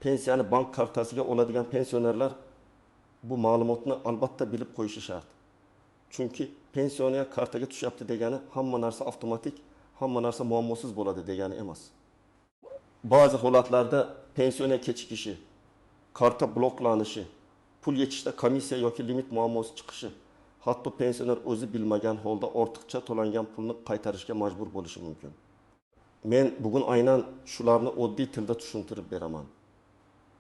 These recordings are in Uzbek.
Pensiyani bank kartasiga oladigan pensionerlar bu ma'lumotni albatta bilib qo'yishi shart. Chunki pensioniya kartaga tushyapti degani hamma narsa avtomatik, hamma narsa muammosiz bo'ladi degani emas. Ba'zi holatlarda pensioniya kechikishi, karta bloklanishi, pul yetishda komissiya yoki limit muammosi chiqishi, hatto pensioner o'zi bilmagan holda ortiqcha to'langan pulni qaytarishga majbur bo'lishi mumkin. Men bugun aynan shularni oddiy tilda tushuntirib beraman.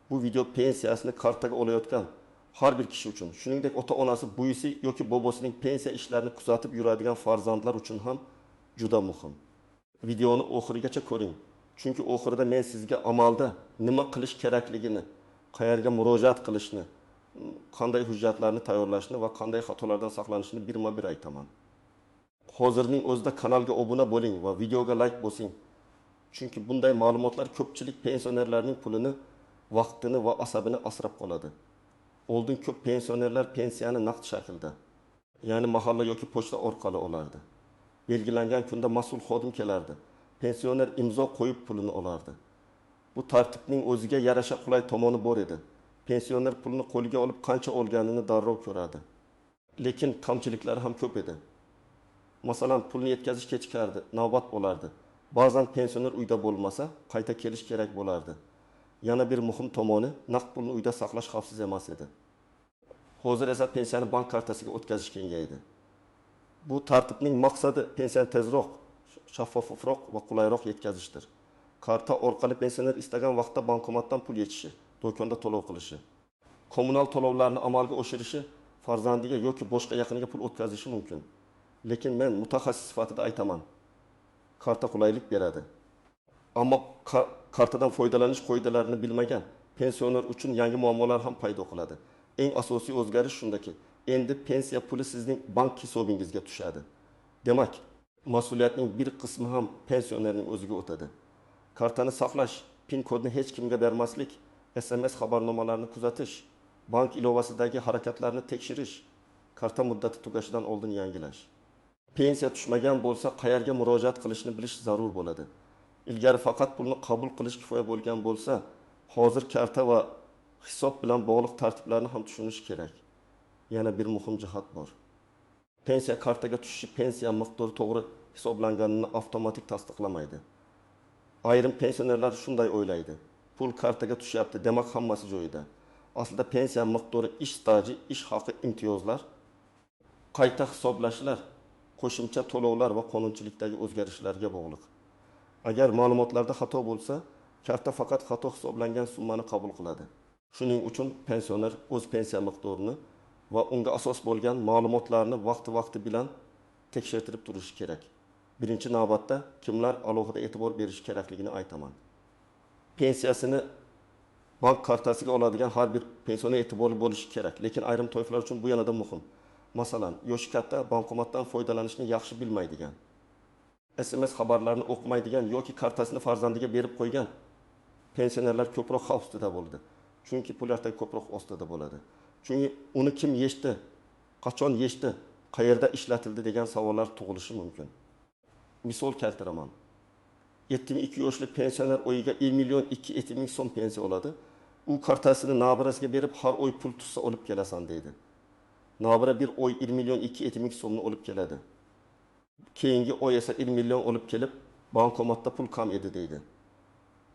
Bu video pensiyasini kartaga olayotgan har bir kishi uchun, shuningdek ota-onasi, buvisi yoki bobosining pensiya ishlarini kuzatib yuradigan farzandlar uchun ham juda muhim. Videoni oxirigacha ko'ring. Chunki oxirida men sizga amalda nima qilish kerakligini, qayerga murojaat qilishni, qanday hujjatlarni tayyorlashni va qanday xatolardan saqlanishni birma-bir aytaman. Hozirning o'zida kanalga obuna bo'ling va videoga like bosing. Chunki bunday ma'lumotlar ko'pchilik pensionerlarning pulini, vaqtini va asabini asrab qoladi. Oldin ko'p pensionerlar pensiyani naqd shaklda, ya'ni mahalla yoki pochta orqali olardi. Belgilangan kunda mas'ul xodim kelardi. Pensioner imzo qo'yib pulini olardi. Bu tartibning o'ziga yarasha qulay tomoni bor edi. Pensioner pulni qo'liga olib qancha olganini darrov ko'radi. Lekin kamchiliklari ham ko'p edi. Masalan, pulni yetkazish kechikardi, navbat bo'lardi. Ba'zan pensioner uyda bo'lmasa, qayta kelish kerak bo'lardi. Yana bir muhim tomoni, naqd pulni uyda saqlash xavfsiz emas edi. Hozir esa pensiyani bank kartasiga o'tkazish kengaydi. Bu tartibning maqsadi pensiyani tezroq, shaffofroq va qulayroq yetkazishdir. Karta orqali pensioner istagan vaqtda bankomatdan pul yechishi, do'konda to'lov qilishi, kommunal to'lovlarni amalga oshirishi, farzandiga yoki boshqa yaqiniga pul o'tkazishi mumkin. Lekin men mutaxassis sifatida aytaman. Karta qulaylik beradi. Ammo kartadan foydalanish qoidalarini bilmagan pensioner uchun yangi muammolar ham paydo qiladi. Eng asosiy o'zgarish shundaki, endi pensiya puli sizning bank hisobingizga tushadi. Demak, mas'uliyatning bir qismi ham pensionerning o'ziga o'tadi. Kartani saqlash, PIN kodni hech kimga bermaslik, SMS xabarnomalarini kuzatish, bank ilovasidagi harakatlarni tekshirish, karta muddati tugashidan oldin yangilash. Pensiya tushmagan bo'lsa, qayerga murojaat qilishni bilish zarur bo'ladi. Ilgari faqat pulni qabul qilish kifoya bo'lgan bo'lsa, hozir karta va hisob bilan bog'liq tartiblarni ham tushunish kerak. Yana bir muhim jihat bor. Pensiya kartaga tushishi pensiya miqdori to'g'ri hisoblanganini avtomatik tasdiqlamaydi. Ayrim pensionerlar shunday o'ylaydi. Pul kartaga tushyapti, demak hammasi joyida. Aslida pensiya miqdori, ish staji, ish haqi, imtiyozlar, qayta hisoblashlar, qo'shimcha to'lovlar va qonunchilikdagi o'zgarishlarga bog'liq. Agar ma'lumotlarda xato bo'lsa, karta faqat xato hisoblangan summani qabul qiladi. Shuning uchun pensioner o'z pensiya miqdorini va unga asos bo'lgan ma'lumotlarni vaqti bilan tekshirtirib turishi kerak. Birinchi navbatda kimlar alohida e'tibor berish kerakligini aytaman. Pensiyasini bank kartasiga oladigan har bir pensioner e'tiborli bo'lishi kerak, lekin ayrim toifalar uchun bu yanada muhim. Masalan, yoshi katta, bankomatdan foydalanishni yaxshi bilmaydigan, SMS xabarlarini o'qimaydigan yoki kartasini farzandiga berib qo'ygan pensionerlar ko'proq xavf ostida bo'ldi. Chunki pul ertaga ko'proq ostida bo'ladi. Chunki uni kim yechdi, qachon yechdi, qayerda ishlatildi degan savollar tug'ilishi mumkin. Misol keltiraman. 72 yoshli pensioner oyiga 1.2 million so'm pensiya oladi. U kartasini nabirasiga berib, har oy pul tutsa olib kelasan deydi. Nabira bir oy 1.2 million so'mni olib keladi. Keyingi oy esa 1 million olib kelib, bankomatda pul kam edi deydi.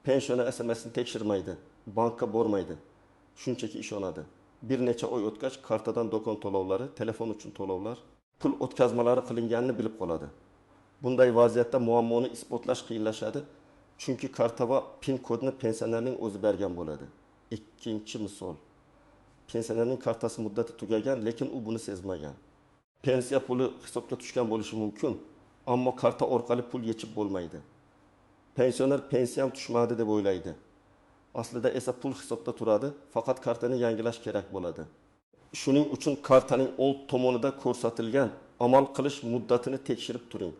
Pensiyoner SMS'ni tekshirmaydi, bankka bormaydi. Shunchaki ishonadi. Bir necha oy o'tgach, kartadan do'kon to'lovlari, telefon uchun to'lovlar, pul o'tkazmalari qilinganini bilib qoladi. Bunday vaziyatda muammoni isbotlash qiyinlashadi, chunki karta va PIN kodni pensionerning o'zi bergan bo'ladi. Ikkinchi misol. Pensionerning kartasi muddati tugagan, lekin u buni sezmagan. Pensiya puli hisobga tushgan bo'lishi mumkin, ammo karta orqali pul yechib bo'lmaydi. Pensioner pensiyam tushmadi deb o'ylaydi. Aslida esa pul hisobda turadi, faqat kartani yangilash kerak bo'ladi. Shuning uchun kartaning old tomonida ko'rsatilgan amal qilish muddatini tekshirib turing.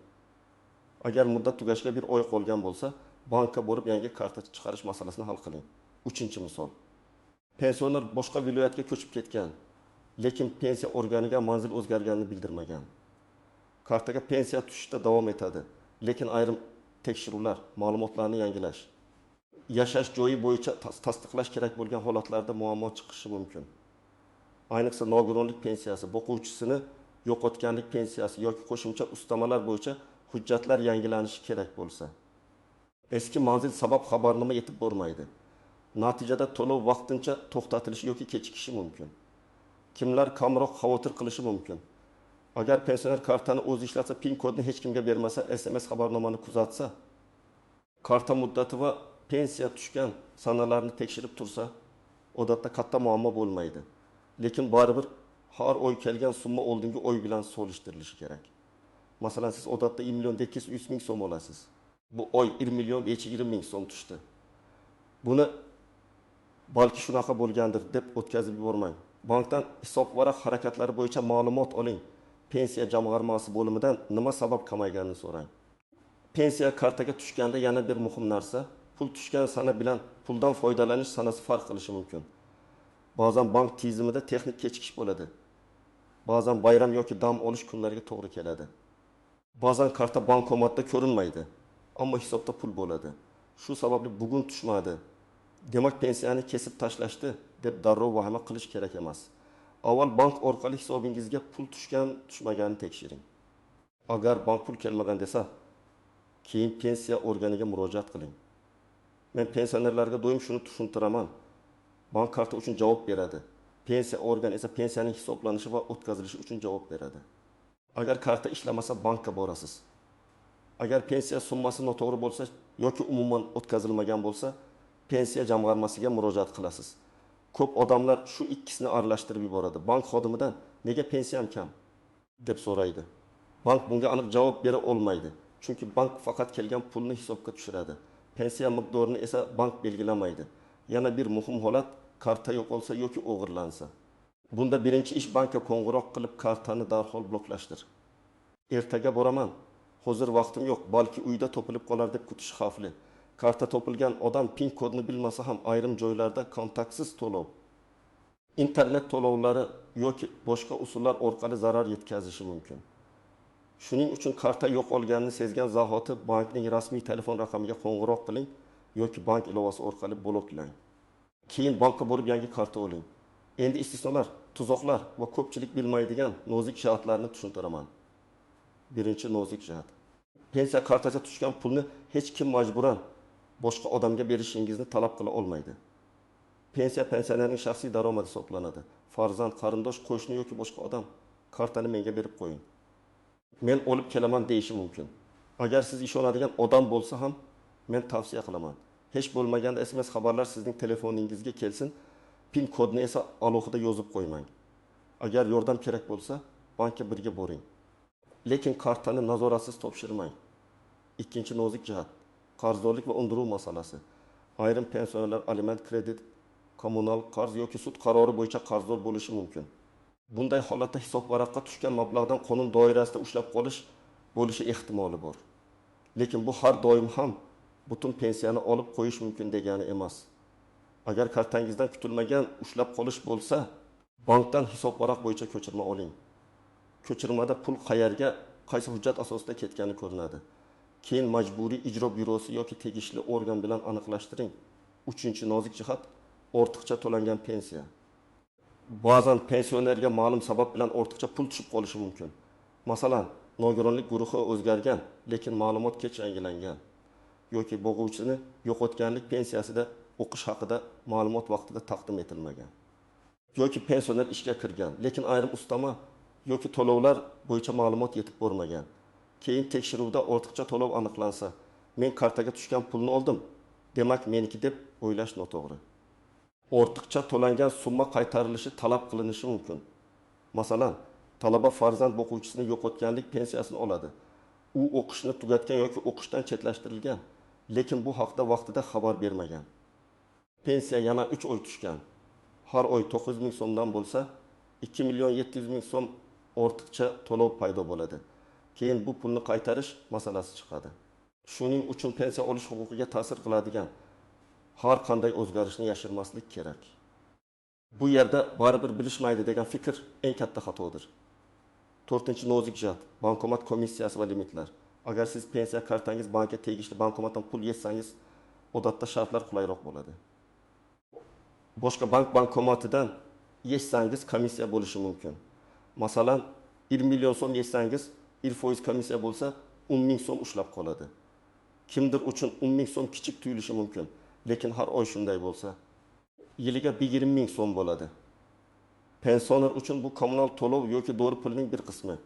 Agar muddat tugashiga bir oy qolgan bo'lsa, bankka borib yangi karta chiqarish masalasini hal qiling. Uchinchi misol. Pensioner boshqa viloyatga ko'chib ketgan, lekin pensiya organiga manzil o'zgarganini bildirmagan. Kartaga pensiya tushishda davom etadi, lekin ayrim tekshiruvlar, ma'lumotlarni yangilash, yashash joyi bo'yicha tasdiqlash kerak bo'lgan holatlarda muammo chiqishi mumkin. Ayniqsa nogironlik pensiyasi, boquvchisini yo'qotganlik pensiyasi yoki qo'shimcha ustamalar bo'yicha hujjatlar yangilanishi kerak bo'lsa. Eski manzil sabab xabarnoma yetib bormaydi. Natijada to'lov vaqtincha to'xtatilishi yoki kechikishi mumkin. Kimlar kamroq xavotir qilishi mumkin. Agar pensioner kartani o'zi ishlatsa, PIN kodini hech kimga bermasa, SMS xabarnomani kuzatsa, karta muddati va pensiya tushgan sanalarni tekshirib tursa, odatda katta muammo bo'lmaydi. Lekin baribir har oy kelgan summa oldingi oy bilan solishtirilishi kerak. Masalan, siz odatda 1.200.000 so'm olasiz. Bu oy 1.520.000 so'm tushdi. Buni balki shunaqa bo'lgandir deb o'tkazib yubormang. Bankdan hisob varaq harakatlari bo'yicha ma'lumot oling. Pensiya jamg'armasi bo'limidan nima sabab kamayganini so'rang. Pensiya kartaga tushganda yana bir muhim narsa, pul tushgan sana bilan puldan foydalanish sanasi farq qilishi mumkin. Ba'zan bank tizimida texnik kechikish bo'ladi. Ba'zan bayram yoki dam olish kunlariga to'g'ri keladi. Ba'zan karta bankomatda ko'rinmaydi, ammo hisobda pul bo'ladi. Shu sababli bugun tushmadi, demak pensiyani kesib tashlashdi deb darrov vahima qilish kerak emas. Avval bank orqali hisobingizga pul tushmaganini tekshiring. Agar bank pul kelmagan desa, keyin pensiya organiga murojaat qiling. Men pensionerlarga doim shuni tushuntiraman. Bank karta uchun javob beradi. Pensiya organi esa pensiyaning hisoblanishi va o'tkazilishi uchun javob beradi. Agar karta ishlamasa, bankka borasiz. Agar pensiya summasi noto'g'ri bo'lsa yoki umuman o'tkazilmagan bo'lsa, pensiya jamg'armasiga murojaat qilasiz. Ko'p odamlar shu ikkisini aralashtirib yuboradi. Bank xodimidan nega pensiyam kam deb so'raydi. Bank bunga aniq javob bera olmaydi. Chunki bank faqat kelgan pulni hisobga tushiradi. Pensiya miqdorini esa bank belgilamaydi. Yana bir muhim holat, karta yo'qolsa yoki o'g'irlansa. Bunda birinchi ish bankka qo'ng'iroq qilib kartani darhol bloklashdir. Ertaga boraman, hozir vaqtim yo'q, balki uyda topilib qolar deb kutish xavfli. Karta topilgan odam PIN kodini bilmasa ham ayrim joylarda kontaktsiz to'lov, internet to'lovlari yoki boshqa usullar orqali zarar yetkazishi mumkin. Shuning uchun karta yo'qolganini sezgan zahoti bankning rasmiy telefon raqamiga qo'ng'iroq qiling yoki bank ilovasi orqali bloklang. Keyin bankka borib yangi karta oling. Endi istisnolar, tuzoqlar va ko'pchilik bilmaydigan nozik jihatlarni tushuntiraman. Birinchi nozik jihat. Pensiya kartasiga tushgan pulni hech kim majburan boshqa odamga berishingizni talab qila olmaydi. Pensiya pensionerning shaxsiy daromadi hisoblanadi. Farzand, qarindosh, qo'shni yoki boshqa odam kartani menga berib qo'ying, men olib kelaman deyishi mumkin. Agar siz ishonadigan odam bo'lsa ham men tavsiya qilaman. Hech bo'lmaganda SMS xabarlar sizning telefoningizga kelsin, PIN kodni esa alohida yozib qo'ymang. Agar yordam kerak bo'lsa, bankka birga boring. Lekin kartani nazoratsiz topshirmang. Ikkinchi nozik jihat, qarzdorlik va undiruv masalasi. Ayrim pensionerlar aliment, kredit, kommunal qarz yoki sud qarori bo'yicha qarzdor bo'lishi mumkin. Bunday holatda hisob varaqqa tushgan mablag'dan qonun doirasida ushlab qolish bo'lishi ehtimoli bor. Lekin bu har doim ham butun pensiyani olib qo'yish mumkin degani emas. Agar kartangizdan kutilmagan ushlab qolish bo'lsa, bankdan hisob varaq bo'yicha ko'chirma oling. Ko'chirmada pul qayerga, qaysi hujjat asosida ketgani ko'rinadi. Keyin majburiy ijro byurosi yoki tegishli organ bilan aniqlashtiring. Uchinchi nozik jihat, ortiqcha to'langan pensiya. Ba'zan pensionerga ma'lum sabab bilan ortiqcha pul tushib qolishi mumkin. Masalan, nogironlik guruhi o'zgargan, lekin ma'lumot kech yangilangan yoki boquvchini yo'qotganlik pensiyasida o'qish haqida ma'lumot vaqtida taqdim etilmagan. Yoki pensioner ishga kirgan, lekin ayrim ustama yoki to'lovlar bo'yicha ma'lumot yetib bormagan. Keyin tekshiruvda ortiqcha to'lov aniqlansa, men kartaga tushgan pulni oldim, demak meniki deb o'ylash noto'g'ri. Ortiqcha to'langan summa qaytarilishi talab qilinishi mumkin. Masalan, talaba farzand boquvchisini yo'qotganlik pensiyasini oladi. U o'qishni tugatgan yoki o'qishdan chetlashtirilgan, lekin bu haqda vaqtida xabar bermagan. Pensiya yana 3 oy tushgan. Har oy 9.000 so'mdan bo'lsa, 2.700.000 so'm ortiqcha to'lov paydo bo'ladi. Keyin bu pulni qaytarish masalasi chiqadi. Shuning uchun pensiya olish huquqiga ta'sir qiladigan har qanday o'zgarishni yashirmaslik kerak. Bu yerda baribir bilishmaydi degan fikr eng katta xatodir. 4-chi nozik jihat, bankomat komissiyasi va limitlar. Agar siz pensiya kartangiz bankka tegishli bankomatdan pul yechsangiz, odatda shartlar qulayroq bo'ladi. Boshqa bankomatidan yechsangiz komissiya bo'lishi mumkin. Masalan, 1 million so'm yechsangiz 1% komissiya bo'lsa 10 ming so'm ushlab qoladi. Kimdir uchun 10 ming so'm kichik tuyulishi mumkin, lekin har oy shunday bo'lsa, yiliga 20 ming so'm bo'ladi. Pensioner uchun bu kommunal to'lov yoki dori pulining bir qismi.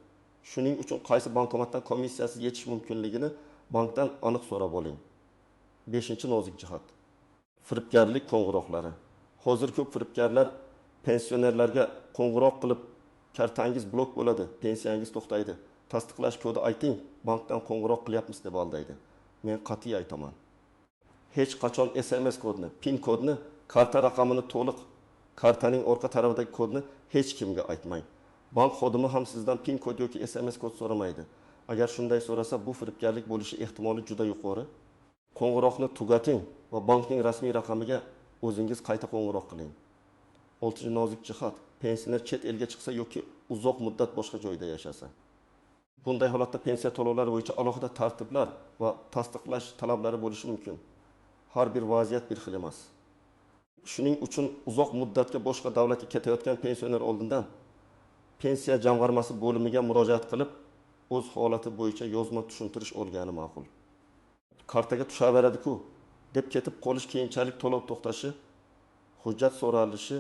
Shuning uchun qaysi bankomatdan komissiyasiz yechish mumkinligini bankdan aniq so'rab oling. 5-nozik jihat. Firibgarlik qo'ng'iroqlari. Hozir ko'p firibgarlar pensionerlarga qo'ng'iroq qilib, kartangiz blok bo'ladi, pensiyangiz to'xtaydi, tasdiqlash kodi ayting, bankdan qo'ng'iroq qilyapmiz deb aldaydi. Men qat'iy aytaman. Hech qachon SMS kodni, PIN kodni, karta raqamini to'liq, kartaning orqa tarafidagi kodni hech kimga aytmang. Bank xodimi ham sizdan PIN kod yoki SMS kod so'ramaydi. Agar shunday so'rasa, bu firibgarlik bo'lishi ehtimoli juda yuqori. Qo'ng'iroqni tugating va bankning rasmiy raqamiga o'zingiz qayta qo'ng'iroq qiling. 6-nozik jihat. Pensioner chet elga chiqsa yoki uzoq muddat boshqa joyda yashasa. Bunday holatda pensiya to'lovlari bo'yicha alohida tartiblar va tasdiqlash talablari bo'lishi mumkin. Har bir vaziyat bir xil emas. Shuning uchun uzoq muddatga boshqa davlatga ketayotgan pensioner oldindan pensiya jamg'armasi bo'limiga murojaat qilib, o'z holati bo'yicha yozma tushuntirish olgani ma'qul. Kartaga tushaveradi-ku deb ketib qolish keyinchalik to'lov to'xtashi, hujjat so'ralishi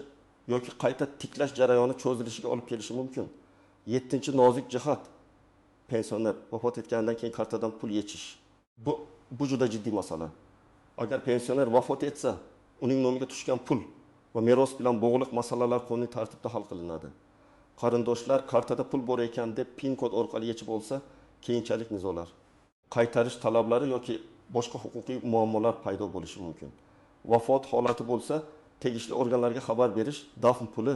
yoki qayta tiklash jarayoni cho'zilishiga olib kelishi mumkin. 7-nozik jihat. Pensioner vafot etgandan keyin kartadan pul yechish. Bu juda jiddiy masala. Agar pensioner vafot etsa, uning nomiga tushgan pul va meros bilan bog'liq masalalar qonuniy tartibda hal qilinadi. Qarindoshlar kartada pul bor ekan deb PIN kod orqali yechib olsa, keyinchalik nizolar, qaytarish talablari yoki boshqa huquqiy muammolar paydo bo'lishi mumkin. Vafot holati bo'lsa, tegishli organlarga xabar berish, dafn puli,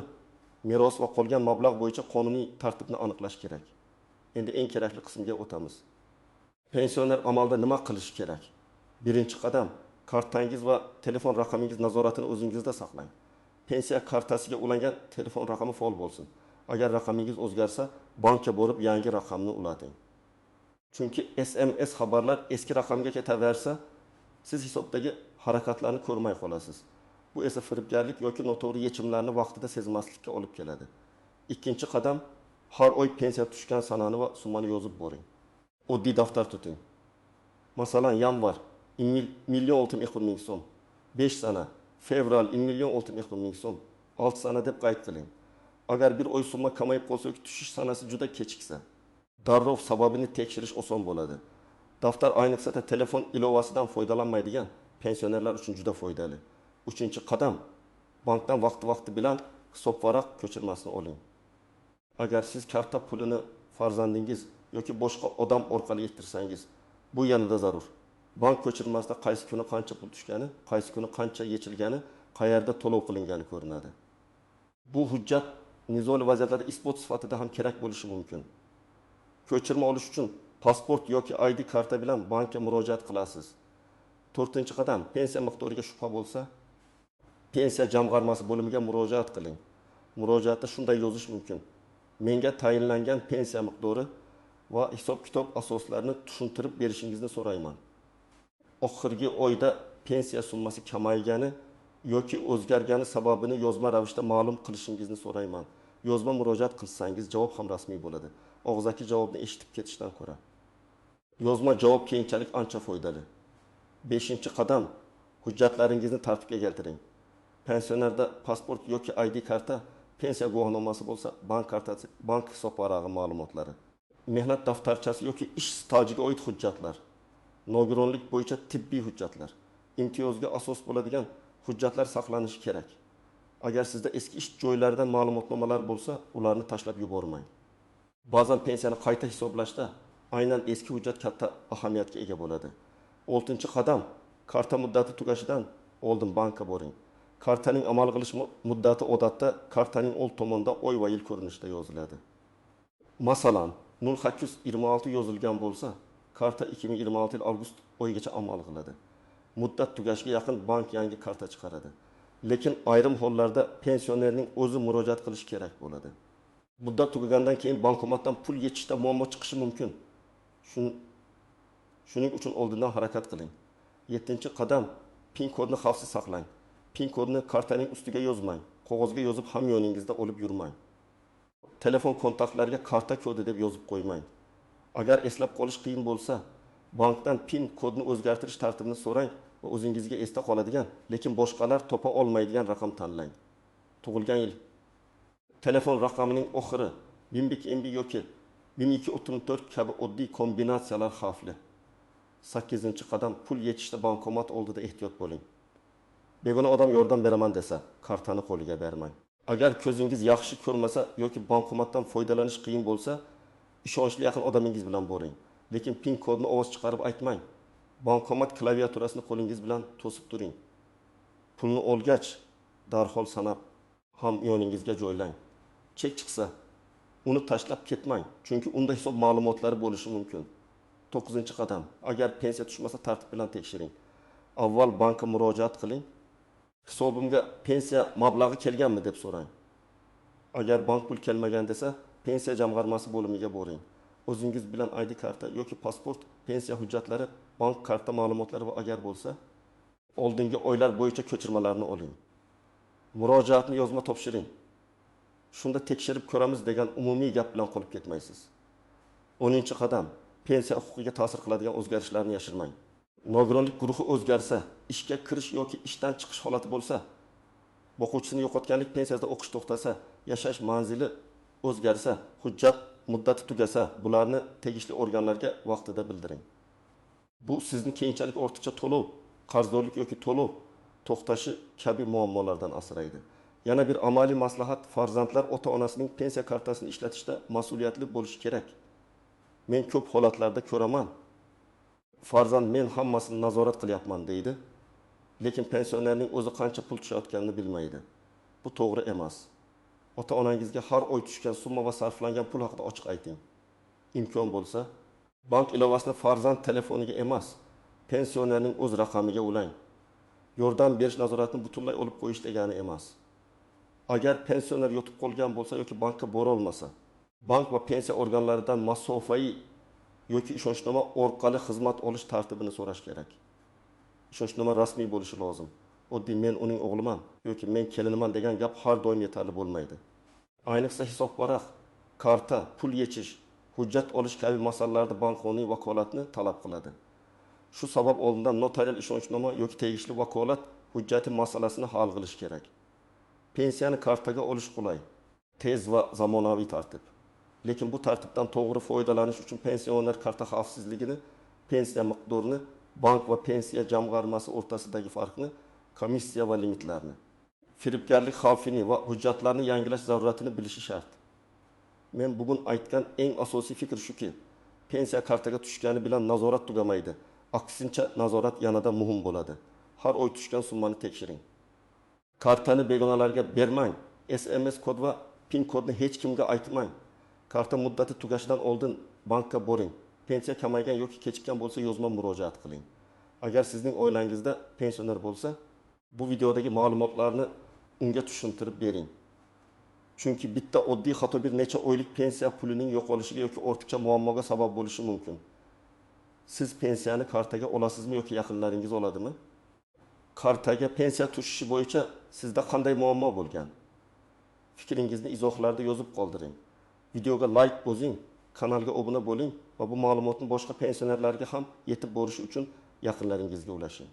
meros va qolgan mablag' bo'yicha qonuniy tartibni aniqlash kerak. Endi eng kerakli qismga o'tamiz. Pensioner amalda nima qilish kerak? Birinchi qadam, kartangiz va telefon raqamingiz nazoratini o'zingizda saqlang. Pensiya kartasiga ulangan telefon raqami faol bo'lsin. Agar raqamingiz o'zgarsa, bankka borib yangi raqamni ulating. Chunki SMS xabarlar eski raqamga ketaversa, siz hisobdagi harakatlarni ko'rmay qolasiz. Bu esa firibgarlik yoki noto'g'ri yechimlarni vaqtida sezmaslikka olib keladi. Ikkinchi qadam, har oy pensiya tushgan sanani va summani yozib boring. Oddiy daftar tuting. Masalan, yanvar 1 million 600 ming so'm, 5 sana, fevral 1 million 600 ming so'm, 6 sana deb qayd qiling. Agar bir oy summa kamayib qolsa yoki tushish sanasi juda kechiksa, darrov sababini tekshirish oson bo'ladi. Daftar ayniqsa telefon ilovasidan foydalanmaydigan pensionerlar uchun juda foydali. 3-qadam, bankdan vaqti bilan hisobvaraq ko'chirmasini oling. Agar siz karta pulini farzandingiz yoki boshqa odam orqali yettirsangiz, bu yanada zarur. Bank ko'chirmasida qaysi kuni qancha pul tushgani, qaysi kuni qancha yechilgani, qayerda to'lov qilingani ko'rinadi. Bu hujjat nizoli vaziyatlarda isbot sifatida ham kerak bo'lishi mumkin. Ko'chirma olish uchun pasport yoki ID karta bilan bankka murojaat qilasiz. 4-qadam, pensiya miqdoriga shubha bo'lsa, pensiya jamg'armasi bo'limiga murojaat qiling. Murojaatda shunday yozish mumkin: menga tayinlangan pensiya miqdori va hisob-kitob asoslarini tushuntirib berishingizni so'rayman. Oxirgi oyda pensiya summasi kamaygani yoki o'zgargani sababini yozma ravishda ma'lum qilishingizni so'rayman. Yozma murojaat qilsangiz javob ham rasmiy bo'ladi. Og'zaki javobni eshitib ketishdan ko'ra. Yozma javob keyinchalik ancha foydali. 5-qadam, hujjatlaringizni tartibga keltiring. Pensionerda pasport yoki ID karta, pensiya guvohnomasi bo'lsa, bank kartasi, bank hisobvarag'i ma'lumotlari, mehnat daftarchasi yoki ish stajiga oid hujjatlar, nogironlik bo'yicha tibbiy hujjatlar, imtiyozga asos bo'ladigan hujjatlar saqlanishi kerak. Agar sizda eski ish joylaridan ma'lumotnomalar bo'lsa, ularni tashlab yubormang. Ba'zan pensiyani qayta hisoblashda aynan eski hujjat katta ahamiyatga ega bo'ladi. 6-qadam, karta muddati tugashidan oldin bankka boring. Kartaning amal qilish muddati odatda kartaning old tomonda oy va yil ko'rinishida yoziladi. Masalan, 0826 yozilgan bo'lsa, karta 2026 yil avgust oyigacha amal qiladi. Muddat tugashiga yaqin bank yangi karta chiqaradi. Lekin ayrim hollarda pensionerning o'zi murojaat qilish kerak bo'ladi. Muddat tugagandan keyin bankomatdan pul yechishda muammo chiqishi mumkin. Shuning uchun oldindan harakat qiling. 7-qadam, pin kodni xavfsiz saqlang. Pin kodni kartaning ustiga yozmang. Qog'ozga yozib hamyoningizda olib yurmang. Telefon kontaktlariga karta kodi deb yozib qo'ymang. Agar eslab qolish qiyin bo'lsa, bankdan pin kodni o'zgartirish tartibini so'rang va o'zingizga esda qoladigan, lekin boshqalar topa olmaydigan raqam tanlang. Tug'ilgan yil, telefon raqamining oxiri 12 yoki 1234 kabi oddiy kombinatsiyalar xavfli. 8-qadam, pul yechishda bankomat oldida ehtiyot bo'ling. Begona odam yordam beraman desa, kartani qo'liga bermang. Agar ko'zingiz yaxshi ko'rmasa yoki bankomatdan foydalanish qiyin bo'lsa, ishonchli yaqin odamingiz bilan boring. Lekin pin kodni ovoz chiqarib aytmang. Bankomat klaviaturasini qo'lingiz bilan to'sib turing. Pulni olgach, darhol sanab hamyoningizga joylang. Chek chiqsa, uni tashlab ketmang, chunki unda hisob ma'lumotlari bo'lishi mumkin. 9-qadam, agar pensiya tushmasa tartib bilan tekshiring. Avval bankka murojaat qiling. Hisobimga pensiya mablag'i kelganmi deb so'rang. Agar bank pul kelmagan desa, pensiya jamg'armasi bo'limiga boring. O'zingiz bilan ID karta yoki pasport, pensiya hujjatlari, bank karta ma'lumotlari va agar bo'lsa, oldingi oylar bo'yicha ko'chirmalarni oling. Murojaatni yozma topshiring. Shunda tekshirib ko'ramiz degan umumiy gap bilan qolib ketmaysiz. 10-qadam, pensiya huquqiga ta'sir qiladigan o'zgarishlarni yashirmang. Nogironlik guruhi o'zgarsa, ishga kirish yoki ishdan chiqish holati bo'lsa, o'quvchisini yo'qotganlik pensiyasida o'qish to'xtasa, yashash manzili o'zgarsa, hujjat muddati tugasa, bularni tegishli organlarga vaqtida bildiring. Bu sizni keyinchalik ortiqcha to'lov, qarzdorlik yoki to'lov to'xtashi kabi muammolardan asraydi. Yana bir amaliy maslahat, farzandlar ota-onasining pensiya kartasini ishlatishda mas'uliyatli bo'lishi kerak. Men ko'p holatlarda ko'raman. Farzand men hammasini nazorat qilyapman deydi, lekin pensionerning o'zi qancha pul tushayotganini bilmaydi. Bu to'g'ri emas. Ota-onangizga har oy tushgan summa va sarflangan pul haqida ochiq ayting. Imkon bo'lsa, bank ilovasini farzand telefoniga emas, pensionerning o'z raqamiga ulang. Yordam berish nazoratini butunlay olib qo'yish degani emas. Agar pensioner yotib qolgan bo'lsa yoki bankka bora olmasa, bank va pensiya organlaridan masofaviy yoki ishonchnoma orqali xizmat olish tartibini so'rash kerak. Ishonchnoma rasmiy bo'lishi lozim. Oddiy men uning o'g'liman yoki men keliniman degan gap har doim yetarli bo'lmaydi. Ayniqsa hisob varaq, karta, pul yechish, hujjat olish kabi masalalarda bank qonuniy vakolatni talab qiladi. Shu sabab oldindan notarial ishonchnoma yoki tegishli vakolat hujjati masalasini hal qilish kerak. Pensiyani kartaga olish qulay, tez va zamonaviy tartib. Lekin bu tartibdan to'g'ri foydalanish uchun pensioner karta xavfsizligini, pensiya miqdorini, bank va pensiya jamg'armasi o'rtasidagi farqni, komissiya va limitlarni, firibgarlik xavfini va hujjatlarni yangilash zaruratini bilishi shart. Men bugun aytgan eng asosiy fikr shuki, pensiya kartaga tushgani bilan nazorat tugamaydi. Aksincha, nazorat yanada muhim bo'ladi. Har oy tushgan summani tekshiring. Kartani begonalarga bermang. SMS kod va pin kodni hech kimga aytmang. Karta muddati tugashidan oldin bankka boring. Pensiya kamaygan yoki kechikkan bo'lsa yozma murojaat qiling. Agar sizning oilangizda pensioner bo'lsa, bu videodagi ma'lumotlarni unga tushuntirib bering. Chunki bitta oddiy xato bir necha oylik pensiya pulining yo'qolishiga yoki ortiqcha muammoga sabab bo'lishi mumkin. Siz pensiyani kartaga olasizmi yoki yaqinlaringiz oladimi? Kartaga pensiya tushishi bo'yicha sizda qanday muammo bo'lgan? Fikringizni izohlarda yozib qoldiring. Videoga like bosing, kanalga obuna bo'ling va bu ma'lumotni boshqa pensionerlarga ham yetib borishi uchun yaqinlaringizga ulashing.